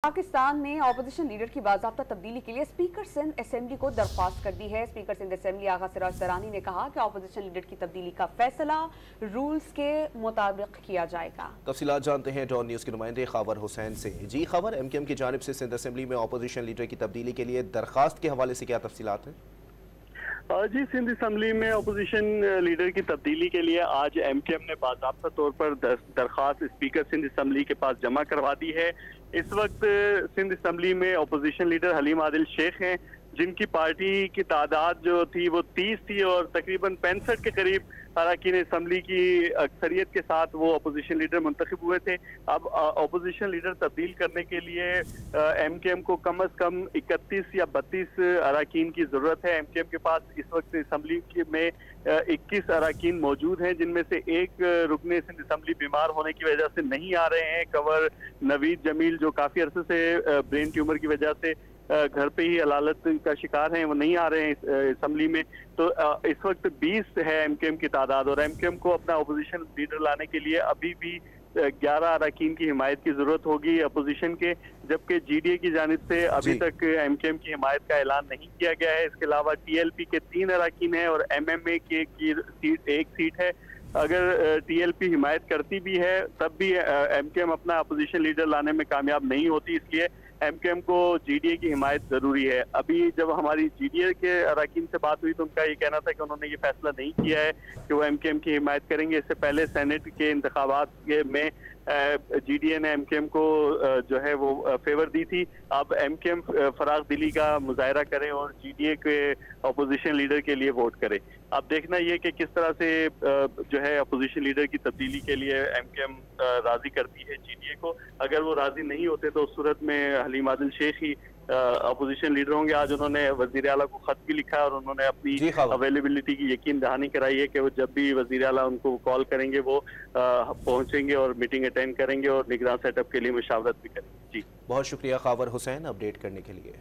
पाकिस्तान ने opposition leader की बाज़ाब्ता तब्दीली के लिए स्पीकर सिंध असेंबली को दरख्वास्त कर दी है। स्पीकर सिंध असेंबली आगा सिराज दरानी ने कहा कि अपोजिशन लीडर की तब्दीली का फैसला रूल्स के मुताबिक किया जाएगा। तफसीलात जानते हैं डॉन न्यूज़ के नुमाइंदे खबर हुसैन से। जी खबर, एमकेएम की जानिब से सिंध असेंबली में अपोजिशन लीडर की तब्दीली के लिए दरख्वास्त के हवाले से क्या तफसीलात हैं? जी, सिंध असेंबली में अपोजिशन लीडर की तब्दीली के लिए आज एमकेएम ने बाज़ाब्ता तौर पर दरख्वास्त स्पीकर सिंध असेंबली के पास जमा करवा दी है। इस वक्त सिंध असेंबली में अपोजिशन लीडर हलीम आदिल शेख हैं, जिनकी पार्टी की तादाद जो थी वो 30 थी और तकरीबन 65 के करीब अरकान असेंबली की अक्सरियत के साथ वो अपोजिशन लीडर मुंतखब हुए थे। अब अपोजिशन लीडर तब्दील करने के लिए एमकेएम को कम अज कम 31 या 32 अरकान की जरूरत है। एमकेएम के पास इस वक्त असेंबली में 21 अरकान मौजूद हैं, जिनमें से एक रुकने सिंध असेंबली बीमार होने की वजह से नहीं आ रहे हैं। कंवर नवीद जमील जो काफी अरसे से ब्रेन ट्यूमर की वजह से घर पे ही अलालत का शिकार हैं, वो नहीं आ रहे हैं असेंबली में। तो इस वक्त 20 है एमकेएम की तादाद और एमकेएम को अपना अपोजिशन लीडर लाने के लिए अभी भी 11 अरकान की हिमायत की जरूरत होगी अपोजिशन के, जबकि जीडीए की जानिब से अभी तक एमकेएम की हिमायत का ऐलान नहीं किया गया है। इसके अलावा टीएलपी के 3 अरकान है और एमएमए की एक सीट है। अगर टीएलपी हिमायत करती भी है तब भी एमकेएम अपना अपोजिशन लीडर लाने में कामयाब नहीं होती, इसलिए एमकेएम को जीडीए की हिमायत जरूरी है। अभी जब हमारी जीडीए के अरकान से बात हुई तो उनका ये कहना था कि उन्होंने ये फैसला नहीं किया है कि वो एमकेएम की हिमायत करेंगे। इससे पहले सेनेट के इंतखाबात में जीडीए ने एमकेएम को जो है वो फेवर दी थी। अब एमकेएम फराग दिली का मुजाहरा करे और जीडीए के अपोजिशन लीडर के लिए वोट करे। अब देखना ये कि किस तरह से जो है अपोजिशन लीडर की तब्दीली के लिए एमकेएम राजी करती है जीडीए को। अगर वो राजी नहीं होते तो उस सूरत में हलीम आदिल शेख ही अपोजिशन लीडर होंगे। आज उन्होंने वजीर आला को खत भी लिखा है और उन्होंने अपनी अवेलेबिलिटी की यकीन दहानी कराई है कि वो जब भी वजीर आला उनको कॉल करेंगे वो पहुंचेंगे और मीटिंग अटेंड करेंगे और निगरान सेटअप के लिए मुशावरत भी करेंगे। जी, बहुत शुक्रिया खबर हुसैन अपडेट करने के लिए।